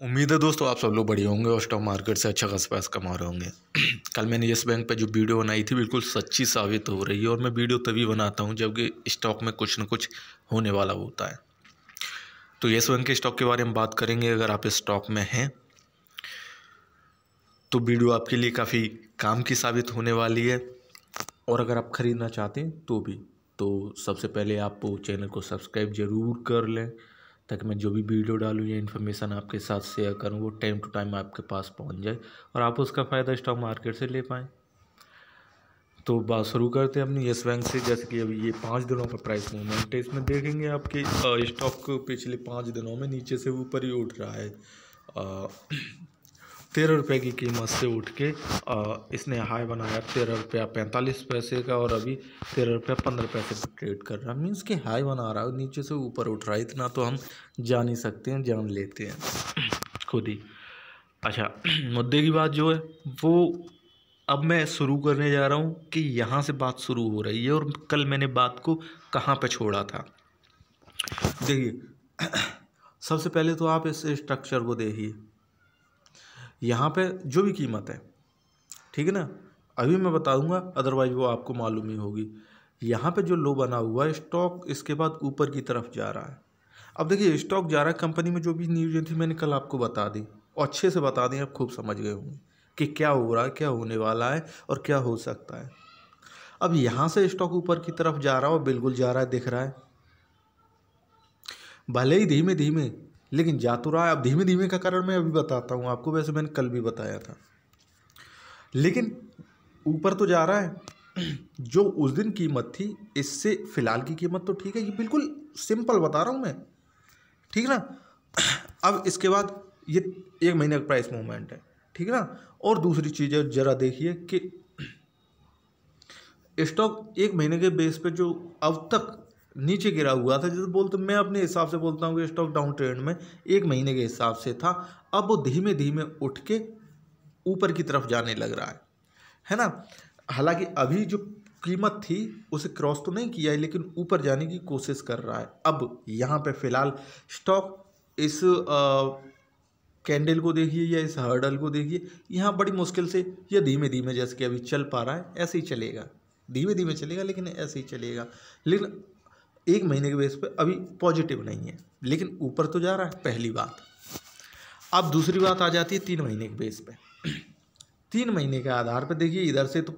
उम्मीद है दोस्तों आप सब लोग बढ़िया होंगे और स्टॉक मार्केट से अच्छा खासा पैसा कमा रहे होंगे। कल मैंने येस बैंक पे जो वीडियो बनाई थी बिल्कुल सच्ची साबित हो रही है। और मैं वीडियो तभी बनाता हूँ जबकि स्टॉक में कुछ न कुछ होने वाला होता है। तो येस बैंक के स्टॉक के बारे में बात करेंगे। अगर आप स्टॉक में हैं तो वीडियो आपके लिए काफ़ी काम की साबित होने वाली है। और अगर आप ख़रीदना चाहते हैं तो भी, तो सबसे पहले आप चैनल को सब्सक्राइब ज़रूर कर लें ताकि मैं जो भी वीडियो डालूँ या इन्फॉर्मेशन आपके साथ शेयर करूँ वो टाइम टू टाइम आपके पास पहुँच जाए और आप उसका फ़ायदा स्टॉक मार्केट से ले पाएँ। तो बात शुरू करते हैं अपनी येस बैंक से। जैसे कि अभी ये 5 दिनों का प्राइस मूवमेंट है, इसमें देखेंगे आपके स्टॉक पिछले 5 दिनों में नीचे से ऊपर ही उठ रहा है। 13 रुपये की कीमत से उठ के इसने हाई बनाया 13 रुपया 45 पैसे का और अभी 13 रुपया 15 पैसे पर ट्रेड कर रहा है। मीन्स कि हाई बना रहा है, नीचे से ऊपर उठ रहा है। इतना तो हम जान ही सकते हैं, जान लेते हैं खुद ही। अच्छा, मुद्दे की बात जो है वो अब मैं शुरू करने जा रहा हूँ कि यहाँ से बात शुरू हो रही है और कल मैंने बात को कहाँ पे छोड़ा था। देखिए, सबसे पहले तो आप इस स्ट्रक्चर को देखिए। यहाँ पे जो भी कीमत है, ठीक है ना, अभी मैं बताऊंगा, अदरवाइज वो आपको मालूम ही होगी। यहाँ पे जो लो बना हुआ है स्टॉक, इसके बाद ऊपर की तरफ जा रहा है। अब देखिए स्टॉक जा रहा है, कंपनी में जो भी न्यूज़ थी मैंने कल आपको बता दी और अच्छे से बता दी, आप खूब समझ गए होंगे कि क्या हो रहा है, क्या होने वाला है और क्या हो सकता है। अब यहाँ से स्टॉक ऊपर की तरफ जा रहा है और बिल्कुल जा रहा है, दिख रहा है, भले ही धीमे धीमे लेकिन जा तो रहा है। अब धीमे धीमे का कारण मैं अभी बताता हूँ आपको, वैसे मैंने कल भी बताया था, लेकिन ऊपर तो जा रहा है। जो उस दिन कीमत थी इससे फिलहाल की कीमत तो ठीक है, ये बिल्कुल सिंपल बता रहा हूँ मैं, ठीक है ना। अब इसके बाद ये 1 महीने का प्राइस मूवमेंट है, ठीक है ना। और दूसरी चीज़ है, जरा देखिए कि स्टॉक 1 महीने के बेस पे जो अब तक नीचे गिरा हुआ था, जैसे बोलते मैं अपने हिसाब से बोलता हूँ कि स्टॉक डाउन ट्रेंड में 1 महीने के हिसाब से था। अब वो धीमे धीमे उठ के ऊपर की तरफ जाने लग रहा है ना। हालांकि अभी जो कीमत थी उसे क्रॉस तो नहीं किया है, लेकिन ऊपर जाने की कोशिश कर रहा है। अब यहाँ पे फिलहाल स्टॉक इस कैंडल को देखिए या इस हर्डल को देखिए, यहाँ बड़ी मुश्किल से या धीमे धीमे जैसे कि अभी चल पा रहा है ऐसे ही चलेगा, धीमे धीमे चलेगा लेकिन ऐसे ही चलेगा। लेकिन 1 महीने के बेस पे अभी पॉजिटिव नहीं है, लेकिन ऊपर तो जा रहा है, पहली बात। अब दूसरी बात आ जाती है 3 महीने के बेस पे। 3 महीने के आधार पर देखिए, इधर से तो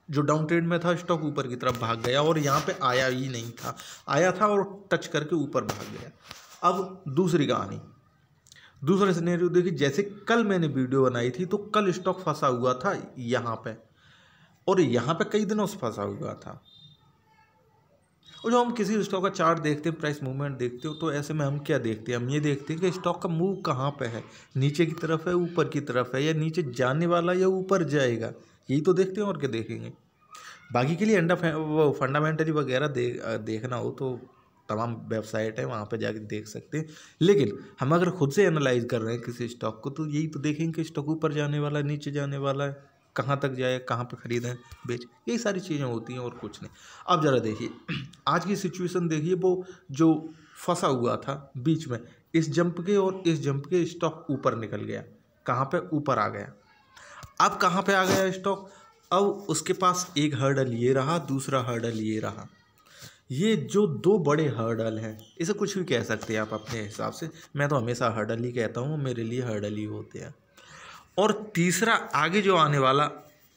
जो डाउन ट्रेंड में था स्टॉक ऊपर की तरफ भाग गया और यहाँ पे आया ही नहीं था, आया था और टच करके ऊपर भाग गया। अब दूसरी कहानी, दूसरा सिनेरियो देखिए। जैसे कल मैंने वीडियो बनाई थी तो कल स्टॉक फंसा हुआ था यहाँ पे और यहाँ पे कई दिनों से फंसा हुआ था। और जो हम किसी स्टॉक का चार्ट देखते हैं, प्राइस मूवमेंट देखते हो, तो ऐसे में हम क्या देखते हैं, हम ये देखते हैं कि स्टॉक का मूव कहाँ पे है, नीचे की तरफ है, ऊपर की तरफ है, या नीचे जाने वाला या ऊपर जाएगा, यही तो देखते हैं और क्या देखेंगे। बाकी के लिए वो फंडामेंटली वगैरह देखना हो तो तमाम वेबसाइट है, वहाँ पे जाके देख सकते हैं। लेकिन हम अगर खुद से एनालाइज कर रहे हैं किसी स्टॉक को तो यही तो देखेंगे कि स्टॉक ऊपर जाने वाला है, नीचे जाने वाला है, कहाँ तक जाए, कहाँ पे खरीदें बेच, यही सारी चीज़ें होती हैं और कुछ नहीं। अब ज़रा देखिए आज की सिचुएशन देखिए, वो जो फंसा हुआ था बीच में, इस जंप के और इस जंप के स्टॉक ऊपर निकल गया, कहाँ पे ऊपर आ गया। अब कहाँ पे आ गया स्टॉक, अब उसके पास एक हर्डल ये रहा, दूसरा हर्डल ये रहा। ये जो 2 बड़े हर्डल हैं, इसे कुछ भी कह सकते हैं आप अपने हिसाब से, मैं तो हमेशा हर्डल ही कहता हूँ, मेरे लिए हर्डल ही होते हैं। और तीसरा आगे जो आने वाला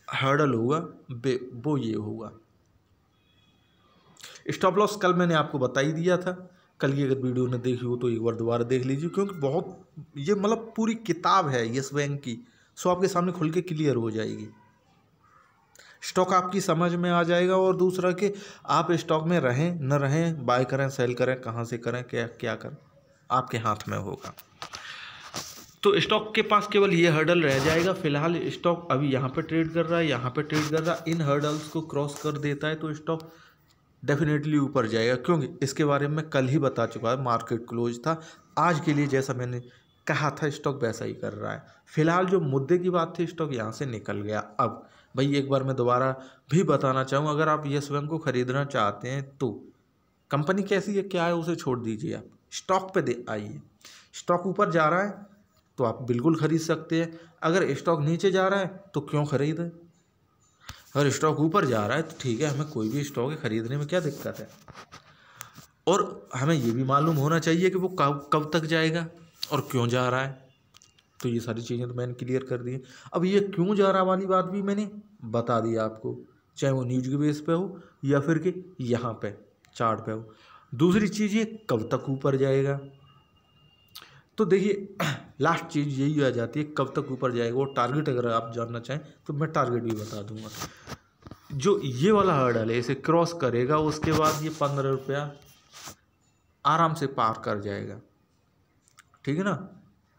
हर्डल होगा वो ये होगा। स्टॉप लॉस कल मैंने आपको बता ही दिया था, कल की अगर वीडियो ने देखी हो तो एक बार दोबारा देख लीजिए, क्योंकि बहुत ये मतलब पूरी किताब है येस बैंक की, सो आपके सामने खुल के क्लियर हो जाएगी, स्टॉक आपकी समझ में आ जाएगा। और दूसरा कि आप स्टॉक में रहें न रहें, बाय करें सेल करें, कहाँ से करें, क्या क्या करें, आपके हाथ में होगा। तो स्टॉक के पास केवल ये हर्डल रह जाएगा। फिलहाल स्टॉक अभी यहाँ पे ट्रेड कर रहा है, यहाँ पे ट्रेड कर रहा है, इन हर्डल्स को क्रॉस कर देता है तो स्टॉक डेफिनेटली ऊपर जाएगा, क्योंकि इसके बारे में कल ही बता चुका है, मार्केट क्लोज था। आज के लिए जैसा मैंने कहा था स्टॉक वैसा ही कर रहा है। फिलहाल जो मुद्दे की बात थी, स्टॉक यहाँ से निकल गया। अब भाई एक बार मैं दोबारा भी बताना चाहूँ, अगर आप येस बैंक को ख़रीदना चाहते हैं तो कंपनी कैसी है क्या है उसे छोड़ दीजिए, आप स्टॉक पे दे आइए। स्टॉक ऊपर जा रहा है तो आप बिल्कुल खरीद सकते हैं, अगर स्टॉक नीचे जा रहा है तो क्यों खरीदें। अगर स्टॉक ऊपर जा रहा है तो ठीक है, हमें कोई भी स्टॉक खरीदने में क्या दिक्कत है। और हमें ये भी मालूम होना चाहिए कि वो कब कब तक जाएगा और क्यों जा रहा है। तो ये सारी चीज़ें तो मैंने क्लियर कर दी। अब ये क्यों जा रहा वाली बात भी मैंने बता दी आपको, चाहे वो न्यूज के बेस पे हो या फिर कि यहाँ पे चार्ट पे हो। दूसरी चीज़ ये कब तक ऊपर जाएगा, तो देखिए लास्ट चीज़ यही आ जाती है कब तक ऊपर जाएगा। वो टारगेट अगर आप जानना चाहें तो मैं टारगेट भी बता दूंगा। जो ये वाला हर्डल है इसे क्रॉस करेगा उसके बाद ये 15 रुपया आराम से पार कर जाएगा, ठीक है ना।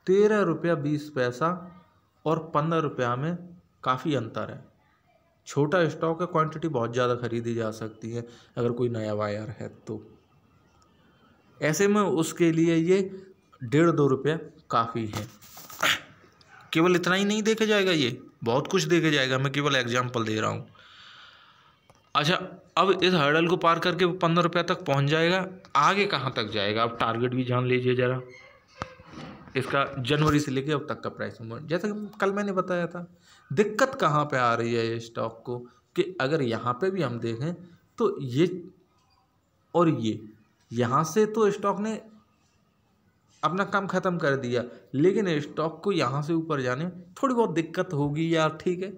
13 रुपया 20 पैसा और 15 रुपया में काफ़ी अंतर है। छोटा स्टॉक है, क्वांटिटी बहुत ज़्यादा खरीदी जा सकती है अगर कोई नया बायर है तो। ऐसे में उसके लिए ये 1.5-2 रुपया काफ़ी है। केवल इतना ही नहीं देखा जाएगा, ये बहुत कुछ देखा जाएगा, मैं केवल एग्जांपल दे रहा हूँ। अच्छा, अब इस हर्डल को पार करके वो 15 रुपया तक पहुँच जाएगा, आगे कहाँ तक जाएगा अब टारगेट भी जान लीजिए ज़रा। इसका जनवरी से लेके अब तक का प्राइस मूवमेंट, जैसा कि कल मैंने बताया था। दिक्कत कहाँ पे आ रही है ये स्टॉक को कि अगर यहाँ पे भी हम देखें तो ये और ये यहाँ से तो स्टॉक ने अपना काम ख़त्म कर दिया, लेकिन स्टॉक को यहाँ से ऊपर जाने में थोड़ी बहुत दिक्कत होगी यार, ठीक है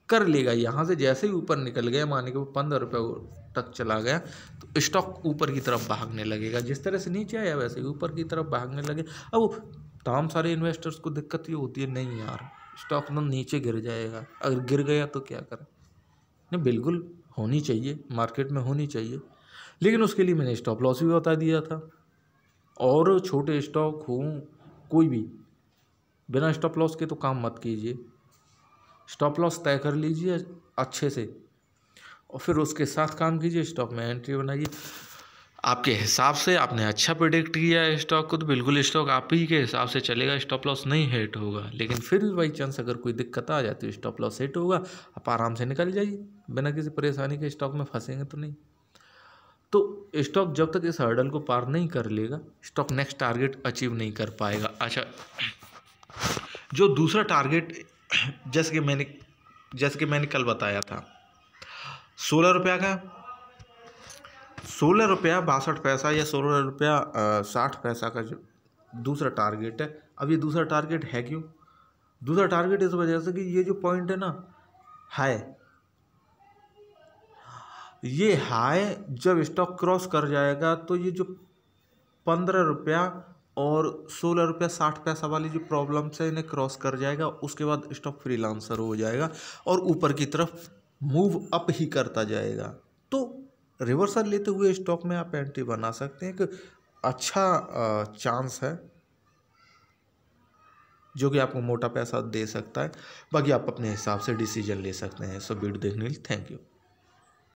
कर लेगा। यहाँ से जैसे ही ऊपर निकल गया, माने कि वो 15 रुपये तक चला गया तो स्टॉक ऊपर की तरफ भागने लगेगा। जिस तरह से नीचे आया वैसे ही ऊपर की तरफ भागने लगे। अब तमाम सारे इन्वेस्टर्स को दिक्कत ये होती है, नहीं यार स्टॉक तो नीचे गिर जाएगा, अगर गिर गया तो क्या करें। नहीं, बिल्कुल होनी चाहिए, मार्केट में होनी चाहिए, लेकिन उसके लिए मैंने स्टॉप लॉस भी बता दिया था। और छोटे स्टॉक हों कोई भी, बिना स्टॉप लॉस के तो काम मत कीजिए। स्टॉप लॉस तय कर लीजिए अच्छे से और फिर उसके साथ काम कीजिए, स्टॉक में एंट्री बनाइए। आपके हिसाब से आपने अच्छा प्रेडिक्ट किया है स्टॉक को तो बिल्कुल स्टॉक आप ही के हिसाब से चलेगा, स्टॉप लॉस नहीं हिट होगा। लेकिन फिर भी बाई चांस अगर कोई दिक्कत आ जाती है स्टॉप लॉस हिट होगा, आप आराम से निकल जाइए बिना किसी परेशानी के। स्टॉक में फंसेंगे तो नहीं। तो स्टॉक जब तक इस हर्डल को पार नहीं कर लेगा, स्टॉक नेक्स्ट टारगेट अचीव नहीं कर पाएगा। अच्छा, जो दूसरा टारगेट जैसे कि मैंने कल बताया था 16 रुपया का, 16 रुपया 62 पैसा या 16 रुपया 60 पैसा का जो दूसरा टारगेट है। अब ये दूसरा टारगेट है क्यों? दूसरा टारगेट इस वजह से कि ये जो पॉइंट है ना हाई, ये हाई जब स्टॉक क्रॉस कर जाएगा तो ये जो 15 रुपया और 16 रुपया 60 पैसा वाली जो प्रॉब्लम्स है इन्हें क्रॉस कर जाएगा। उसके बाद स्टॉक फ्रीलांसर हो जाएगा और ऊपर की तरफ मूव अप ही करता जाएगा। तो रिवर्सल लेते हुए स्टॉक में आप एंट्री बना सकते हैं, कि अच्छा चांस है जो कि आपको मोटा पैसा दे सकता है। बाकी आप अपने हिसाब से डिसीजन ले सकते हैं। सो वीडियो देखने के लिए थैंक यू।